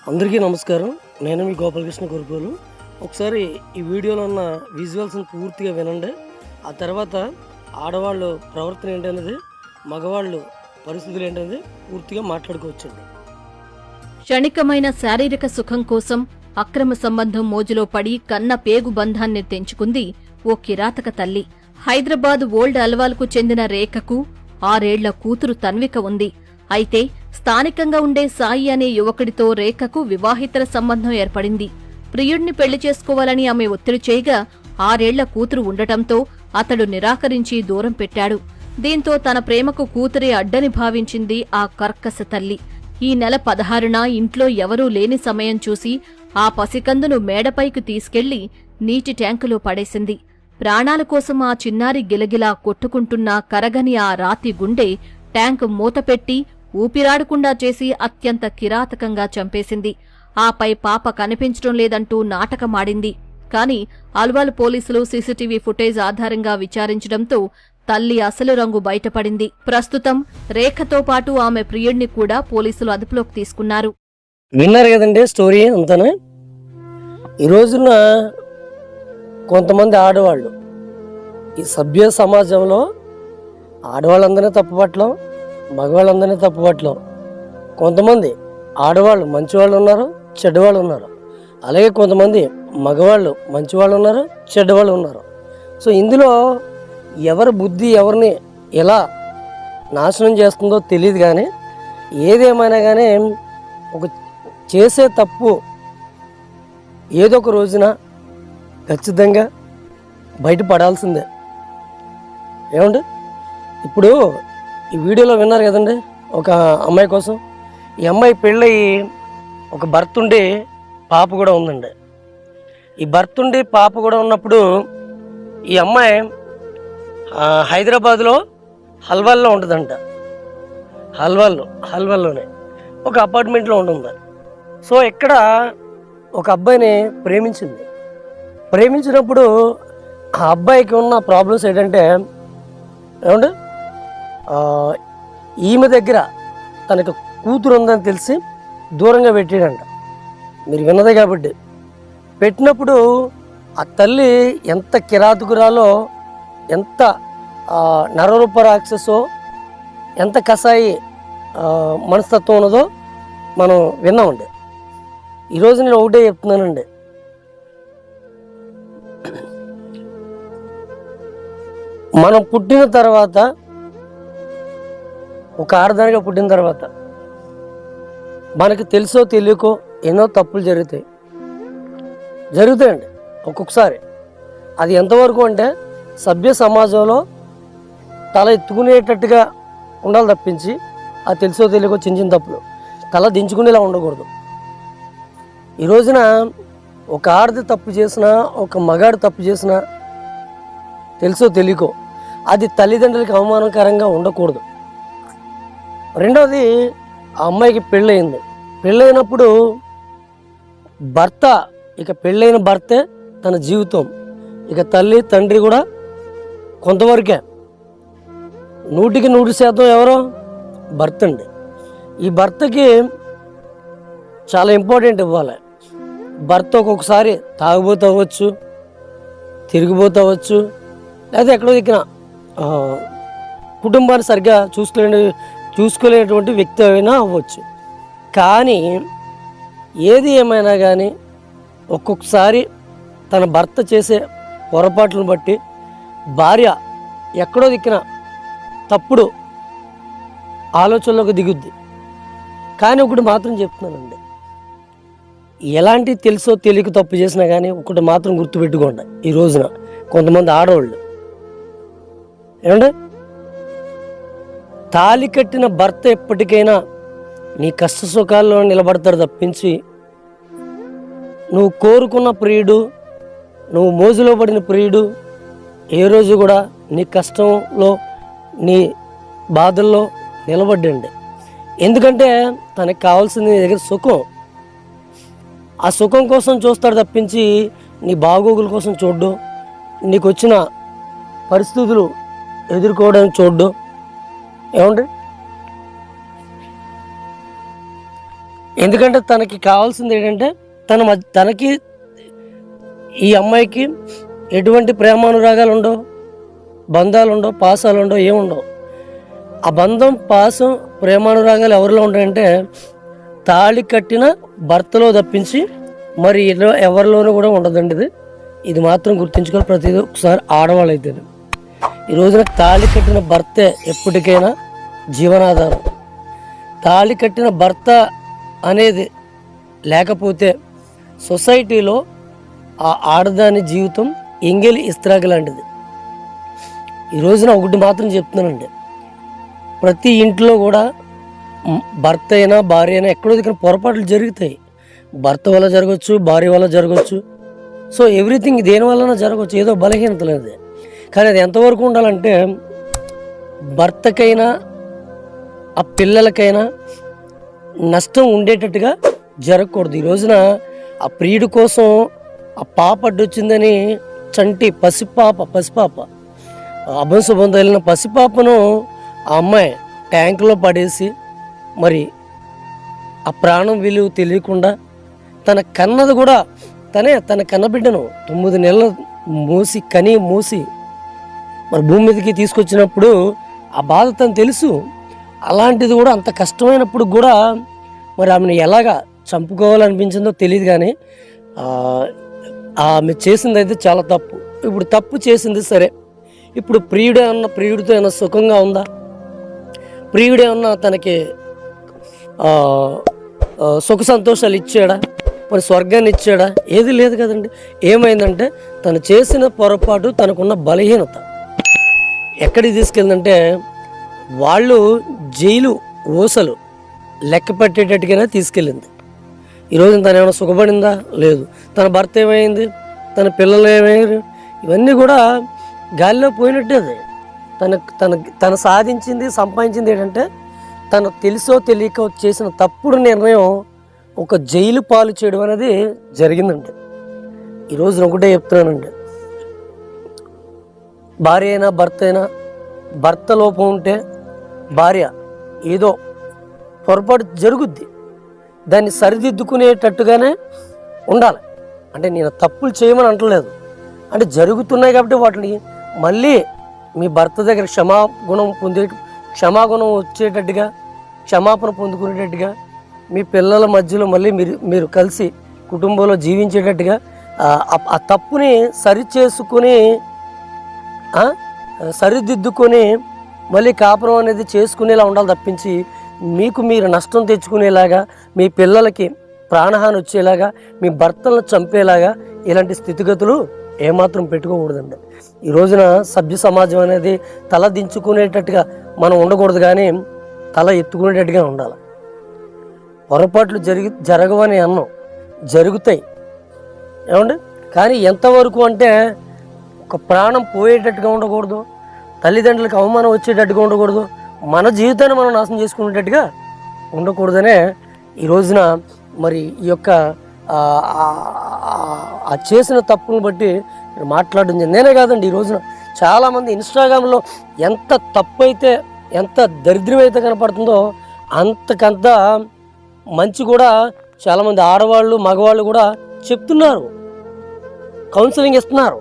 అందరికీ నమస్కారం. నేను మీ గోపాలకృష్ణ కురుపోలు. ఒకసారి ఈ వీడియోలో ఉన్న విజువల్స్ని పూర్తిగా వినండి. ఆ తర్వాత ఆడవాళ్ళు ప్రవర్తన ఏంటనేది, మగవాళ్ళు పరిస్థితులు ఏంటనేది పూర్తిగా మాట్లాడుకోవచ్చండి. క్షణికమైన శారీరక సుఖం కోసం అక్రమ సంబంధం మోజులో పడి కన్న పేగు బంధాన్ని తెంచుకుంది ఓ కిరాతక తల్లి. హైదరాబాద్ ఓల్డ్ అల్వాల్కు చెందిన రేఖకు 6 ఏళ్ల కూతురు తన్విక ఉంది. అయితే స్థానికంగా ఉండే సాయి అనే యువకుడితో రేఖకు వివాహితర సంబంధం ఏర్పడింది. ప్రియుడిని పెళ్లి చేసుకోవాలని ఆమె ఒత్తిడి చేయగా 6 ఏళ్ల కూతురు ఉండటంతో అతడు నిరాకరించి దూరం పెట్టాడు. దీంతో తన ప్రేమకు కూతురే అడ్డని భావించింది ఆ కర్కశ తల్లి. ఈ నెల 16న ఇంట్లో ఎవరూ లేని సమయం చూసి ఆ పసికందును మేడపైకి తీసుకెళ్లి నీటి ట్యాంకులో పడేసింది. ప్రాణాల కోసం ఆ చిన్నారి గిలగిలా కొట్టుకుంటున్న కరగని ఆ రాతి గుండె ట్యాంకు మూతపెట్టి ఊపిరాడకుండా చేసి అత్యంత కిరాతకంగా చంపేసింది. ఆపై పాప కనిపించడం లేదంటూ నాటకమాడింది. కాని అల్వాల్ పోలీసులు సీసీటీవీ ఫుటేజ్ ఆధారంగా విచారించడంతో తల్లి అసలు రంగు బయటపడింది. ప్రస్తుతం రేఖతో పాటు ఆమె ప్రియుడిని కూడా పోలీసులు అదుపులోకి తీసుకున్నారు. విన్నారు కదండి స్టోరీ అంతానే. ఈ రోజున కొంతమంది ఆడవాళ్ళు ఈ సభ్య సమాజంలో ఆడవాళ్ళందరినీ తప్పుపట్టడం, మగవాళ్ళందరినీ తప్పుపట్టడం. కొంతమంది ఆడవాళ్ళు మంచివాళ్ళు ఉన్నారు, చెడ్డవాళ్ళు ఉన్నారు. అలాగే కొంతమంది మగవాళ్ళు మంచివాళ్ళు ఉన్నారు, చెడ్డవాళ్ళు ఉన్నారు. సో ఇందులో ఎవరి బుద్ధి ఎవరిని ఎలా నాశనం చేస్తుందో తెలియదు. కానీ ఏదేమైనా కానీ ఒక చేసే తప్పు ఏదో ఒక రోజున ఖచ్చితంగా బయటపడాల్సిందే. ఏమండి, ఇప్పుడు ఈ వీడియోలో విన్నారు కదండి ఒక అమ్మాయి కోసం. ఈ అమ్మాయి పెళ్ళయి ఒక భర్త ఉండి పాప కూడా ఉందండి. ఈ భర్త ఉండి పాప కూడా ఉన్నప్పుడు ఈ అమ్మాయి హైదరాబాద్లో హల్వాల్లో ఉంటుందంట. హల్వాల్లోనే ఒక అపార్ట్మెంట్లో ఉంటుంది. సో ఇక్కడ ఒక అబ్బాయిని ప్రేమించినప్పుడు ఆ అబ్బాయికి ఉన్న ప్రాబ్లమ్స్ ఏంటంటే, ఏమంటే ఈమె దగ్గర తనకు కూతురు ఉందని తెలిసి దూరంగా పెట్టాడంట. మీరు విన్నదే కాబట్టి. పెట్టినప్పుడు ఆ తల్లి ఎంత కిరాతకురాలో, ఎంత నరరూప రాక్షసో, ఎంత కసాయి మనస్తత్వం ఉన్నదో మనం విన్నామండి. ఈరోజు నేను ఒకటే చెప్తున్నానండి, మనం పుట్టిన తర్వాత, ఒక ఆడదానిగా పుట్టిన తర్వాత మనకి తెలుసో తెలియకో ఎన్నో తప్పులు జరుగుతాయండి ఒక్కొక్కసారి. అది ఎంతవరకు అంటే సభ్య సమాజంలో తల ఎత్తుకునేటట్టుగా ఉండాలి తప్పించి, అది తెలుసో తెలియకో చిన్న చిన్న తప్పులు తల దించుకునేలా ఉండకూడదు. ఈ రోజున ఒక ఆడది తప్పు చేసినా, ఒక మగాడు తప్పు చేసినా తెలుసో తెలియకో అది తల్లిదండ్రులకి అవమానకరంగా ఉండకూడదు. రెండవది, ఆ అమ్మాయికి పెళ్ళయింది. పెళ్ళైనప్పుడు భర్త, ఇక పెళ్ళైన భర్తే తన జీవితం. ఇక తల్లి తండ్రి కూడా కొంతవరకే. 100% ఎవరో భర్త అండి. ఈ భర్తకి చాలా ఇంపార్టెంట్ ఇవ్వాలి. భర్త ఒక్కొక్కసారి తాగుబోతూ అవ్వచ్చు, తిరిగిపోతూ అవ్వచ్చు, లేదా ఎక్కడో దిక్కిన కుటుంబాన్ని సరిగ్గా చూసుకోలేనటువంటి వ్యక్తి అయినా అవ్వచ్చు. కానీ ఏది ఏమైనా కానీ ఒక్కొక్కసారి తన భర్త చేసే పొరపాట్లను బట్టి భార్య ఎక్కడో దిక్కిన తప్పుడు ఆలోచనలోకి దిగుద్ది. కానీ ఒకటి మాత్రం చెప్తున్నానండి, ఎలాంటి తెలుసో తెలియక తప్పు చేసినా కానీ ఒకటి మాత్రం గుర్తుపెట్టుకోండి. ఈ రోజున కొంతమంది ఆడవాళ్ళు ఏమంటే, తాళి కట్టిన భర్త ఎప్పటికైనా నీ కష్ట సుఖాల్లో నిలబడతాడు తప్పించి, నువ్వు కోరుకున్న ప్రియుడు, నువ్వు మోజులో పడిన ప్రియుడు ఏ రోజు కూడా నీ కష్టంలో, నీ బాధల్లో నిలబడ్డండి. ఎందుకంటే తనకు కావాల్సింది నీ దగ్గర సుఖం. ఆ సుఖం కోసం చూస్తాడు తప్పించి నీ బాగోగుల కోసం చూడ్డు, నీకు వచ్చిన పరిస్థితులు ఎదుర్కోవడానికి చూడ్డు. ఏమండి, ఎందుకంటే తనకి కావాల్సింది ఏంటంటే తనకి ఈ అమ్మాయికి ఎటువంటి ప్రేమానురాగాలు ఉండవు, బంధాలు ఉండవు, పాసాలు ఉండవు, ఏముండవు. ఆ బంధం, పాసం, ప్రేమానురాగాలు ఎవరిలో ఉంటాయంటే తాళి కట్టిన భర్తలో తప్పించి మరి ఎవరిలోనూ కూడా ఉండదండి. ఇది మాత్రం గుర్తుంచుకొని ప్రతిదీ ఒకసారి ఆడవాళ్ళు అయితే ఈ రోజున తాళి కట్టిన భర్తే ఎప్పటికైనా జీవనాధారం. తాళి కట్టిన భర్త అనేది లేకపోతే సొసైటీలో ఆ ఆడదాని జీవితం ఎంగిలి ఇస్త్రాకు లాంటిది. ఈ రోజున ఒకటి మాత్రం చెప్తున్నానండి, ప్రతి ఇంట్లో కూడా భర్త అయినా భార్య అయినా ఎక్కడో దగ్గర పొరపాట్లు జరుగుతాయి. భర్త వల్ల జరగవచ్చు, భార్య వల్ల జరగవచ్చు. సో ఎవ్రీథింగ్ దేని వలన జరగవచ్చు, ఏదో బలహీనత లేదు. కానీ అది ఎంతవరకు ఉండాలంటే భర్తకైనా ఆ పిల్లలకైనా నష్టం ఉండేటట్టుగా జరగకూడదు. ఈ రోజున ఆ ప్రియుడి కోసం ఆ పాప అడ్డొచ్చిందని చంటి పసిపాప అభంశుభం తగిలిన పసిపాపను ఆ అమ్మాయి ట్యాంకులో పడేసి మరి ఆ ప్రాణం విలువ తెలియకుండా తన కన్నది కూడా తన కన్నబిడ్డను 9 నెలలు మూసి మరి భూమి మీదకి తీసుకొచ్చినప్పుడు ఆ బాధ తను తెలుసు. అలాంటిది కూడా అంత కష్టమైనప్పుడు కూడా మరి ఆమెను ఎలాగా చంపుకోవాలనిపించిందో తెలియదు. కానీ ఆమె చేసింది అయితే చాలా తప్పు. ఇప్పుడు తప్పు చేసింది సరే, ఇప్పుడు ప్రియుడితో ఏమన్నా సుఖంగా ఉందా? ప్రియుడు ఏమన్నా తనకి సుఖ సంతోషాలు ఇచ్చాడా? మరి స్వర్గాన్ని ఇచ్చాడా? ఏది లేదు కదండి. ఏమైందంటే తను చేసిన పొరపాటు, తనకున్న బలహీనత ఎక్కడికి తీసుకెళ్ళిందంటే వాళ్ళు జైలు ఊసలు లెక్క పెట్టేటట్టుగానే తీసుకెళ్ళింది. ఈరోజు తను ఏమైనా సుఖపడిందా? లేదు. తన భర్త ఏమైంది? తన పిల్లలు ఏమయ్యారు? ఇవన్నీ కూడా గాలిలో పోయినట్టే. తను సాధించింది, సంపాదించింది ఏంటంటే తను తెలుసో తెలియక చేసిన తప్పుడు నిర్ణయం ఒక జైలు పాలు చేయడం అనేది జరిగిందండి. ఈరోజు ఒకటే చెప్తున్నానండి, భార్య అయినా భర్త అయినా, భర్త లోపం ఉంటే భార్య ఏదో పొరపాటు జరుగుద్ది, దాన్ని సరిదిద్దుకునేటట్టుగానే ఉండాలి. అంటే నేను తప్పులు చేయమని అంటలేదు, అంటే జరుగుతున్నాయి కాబట్టి వాటిని మళ్ళీ మీ భర్త దగ్గర క్షమాగుణం వచ్చేటట్టుగా, క్షమాపణ పొందుకునేటట్టుగా, మీ పిల్లల మధ్యలో మళ్ళీ మీరు కలిసి కుటుంబంలో జీవించేటట్టుగా ఆ తప్పుని సరిదిద్దుకొని మళ్ళీ కాపురం అనేది చేసుకునేలా ఉండాలి తప్పించి మీకు మీరు నష్టం తెచ్చుకునేలాగా, మీ పిల్లలకి ప్రాణహాని వచ్చేలాగా, మీ భర్తలను చంపేలాగా ఇలాంటి స్థితిగతులు ఏమాత్రం పెట్టుకోకూడదండి. ఈ రోజున సభ్య సమాజం అనేది తల దించుకునేటట్టుగా మనం ఉండకూడదు, కానీ తల ఎత్తుకునేటట్టుగా ఉండాలి. పొరపాట్లు జరగవని అన్నం, జరుగుతాయి ఏమండి. కానీ ఎంతవరకు అంటే ఒక ప్రాణం పోయేటట్టుగా ఉండకూడదు, తల్లిదండ్రులకు అవమానం వచ్చేటట్టుగా ఉండకూడదు, మన జీవితాన్ని మనం నాశనం చేసుకునేటట్టుగా ఉండకూడదనే ఈ రోజున మరి ఈ యొక్క ఆ చేసిన తప్పును బట్టి మాట్లాడడం నేనే కాదండి. ఈ రోజున చాలామంది ఇన్స్టాగ్రామ్లో ఎంత తప్పు అయితే, ఎంత దరిద్రం అయితే కనపడుతుందో అంతకంత మంచి కూడా చాలామంది ఆడవాళ్ళు మగవాళ్ళు కూడా చెప్తున్నారు, కౌన్సిలింగ్ ఇస్తున్నారు.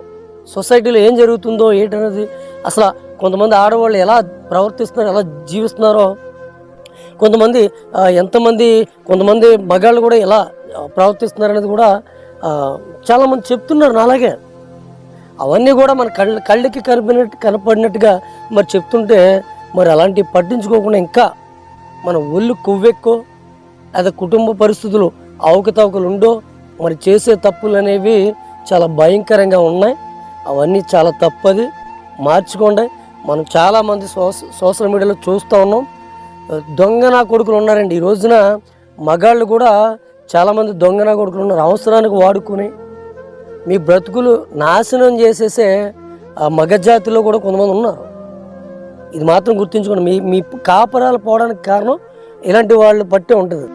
సొసైటీలో ఏం జరుగుతుందో ఏంటనేది, అసలు కొంతమంది ఆడవాళ్ళు ఎలా ప్రవర్తిస్తున్నారు, ఎలా జీవిస్తున్నారో, కొంతమంది మగాళ్ళు కూడా ఎలా ప్రవర్తిస్తున్నారు అనేది కూడా చాలామంది చెప్తున్నారు నాలాగే. అవన్నీ కూడా మన కళ్ళకి కనపడినట్టుగా మరి చెప్తుంటే మరి అలాంటివి పట్టించుకోకుండా ఇంకా మన ఒళ్ళు కొవ్వెక్కో, అదే కుటుంబ పరిస్థితులు అవకతవకలు ఉండో, మరి చేసే తప్పులు అనేవి చాలా భయంకరంగా ఉన్నాయి. అవన్నీ చాలా తప్పది, మార్చుకోండి. మనం చాలామంది సోషల్ మీడియాలో చూస్తూ ఉన్నాం, దొంగ నా కొడుకులు ఉన్నారండి. ఈ రోజున మగాళ్ళు కూడా చాలామంది దొంగ నా కొడుకులు ఉన్నారు. అవసరానికి వాడుకుని మీ బ్రతుకులు నాశనం చేసేసే ఆ మగజాతిలో కూడా కొంతమంది ఉన్నారు. ఇది మాత్రం గుర్తుంచుకోండి. మీ కాపరాలు పోవడానికి కారణం ఇలాంటి వాళ్ళు బట్టే ఉంటుంది.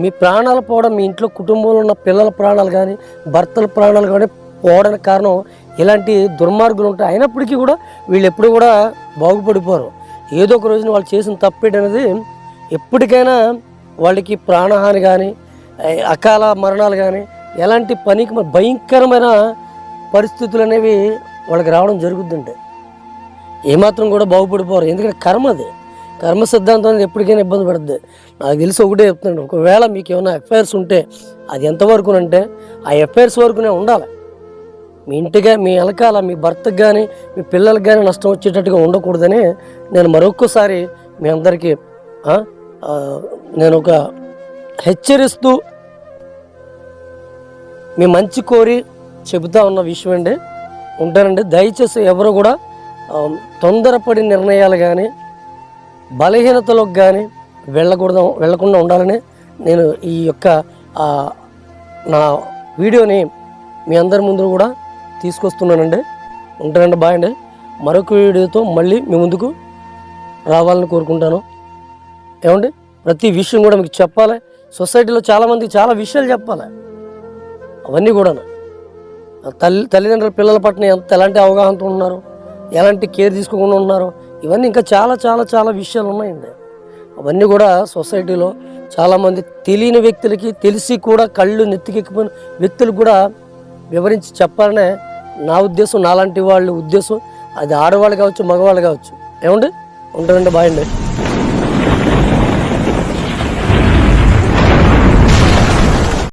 మీ ప్రాణాలు పోవడం, మీ ఇంట్లో కుటుంబంలో ఉన్న పిల్లల ప్రాణాలు కానీ, భర్తల ప్రాణాలు కానీ పోవడానికి కారణం ఇలాంటి దుర్మార్గులు ఉంటాయి. అయినప్పటికీ కూడా వీళ్ళు ఎప్పుడు కూడా బాగుపడిపోరు. ఏదో ఒక రోజున వాళ్ళు చేసిన తప్పేటి అనేది ఎప్పటికైనా వాళ్ళకి ప్రాణహాని కానీ అకాల మరణాలు కానీ ఎలాంటి పనికి భయంకరమైన పరిస్థితులు అనేవి వాళ్ళకి రావడం జరుగుతుంటే ఏమాత్రం కూడా బాగుపడిపోరు. ఎందుకంటే కర్మ అది, కర్మ సిద్ధాంతం అనేది ఎప్పటికైనా ఇబ్బంది పడుతుంది. నాకు తెలిసి ఒకటే చెప్తున్నాను, ఒకవేళ మీకు ఏమైనా ఎఫ్ఐఆర్స్ ఉంటే అది ఎంతవరకు అంటే ఆ ఎఫ్ఐఆర్స్ వరకునే ఉండాలి. మీ ఇంటిగా మీ వెనకాల మీ భర్తకు కానీ మీ పిల్లలకు కానీ నష్టం వచ్చేటట్టుగా ఉండకూడదని నేను మరొక్కసారి మీ అందరికీ నేను ఒక హెచ్చరిస్తూ మీ మంచి కోరి చెబుతా ఉన్న విషయం అండి. ఉంటానండి. దయచేసి ఎవరు కూడా తొందరపడి నిర్ణయాలు కానీ బలహీనతలకు కానీ వెళ్ళకుండా ఉండాలని నేను ఈ యొక్క నా వీడియోని మీ అందరి ముందు కూడా తీసుకొస్తున్నానండి. ఉంటానండి. బాయ్ అండి. మరొక వీడియోతో మళ్ళీ మీ ముందుకు రావాలని కోరుకుంటాను. ఏమండి, ప్రతి విషయం కూడా మీకు చెప్పాలి. సొసైటీలో చాలామందికి చాలా విషయాలు చెప్పాలి. అవన్నీ కూడా తల్లిదండ్రుల పిల్లల పట్ల ఎలాంటి అవగాహనతో ఉన్నారు, ఎలాంటి కేర్ తీసుకోకుండా ఉన్నారు, ఇవన్నీ ఇంకా చాలా చాలా చాలా విషయాలు ఉన్నాయండి. అవన్నీ కూడా సొసైటీలో చాలామంది తెలియని వ్యక్తులకి తెలిసి కూడా కళ్ళు నెత్తికెక్కిపోయిన వ్యక్తులకు కూడా వివరించి చెప్పాలనే నా ఉద్దేశం, నాలాంటి వాళ్ళ ఉద్దేశం. అది ఆడవాళ్ళు కావచ్చు, మగవాళ్ళు కావచ్చు. ఏమండి, ఉంటారండి. బాయ్ అండి.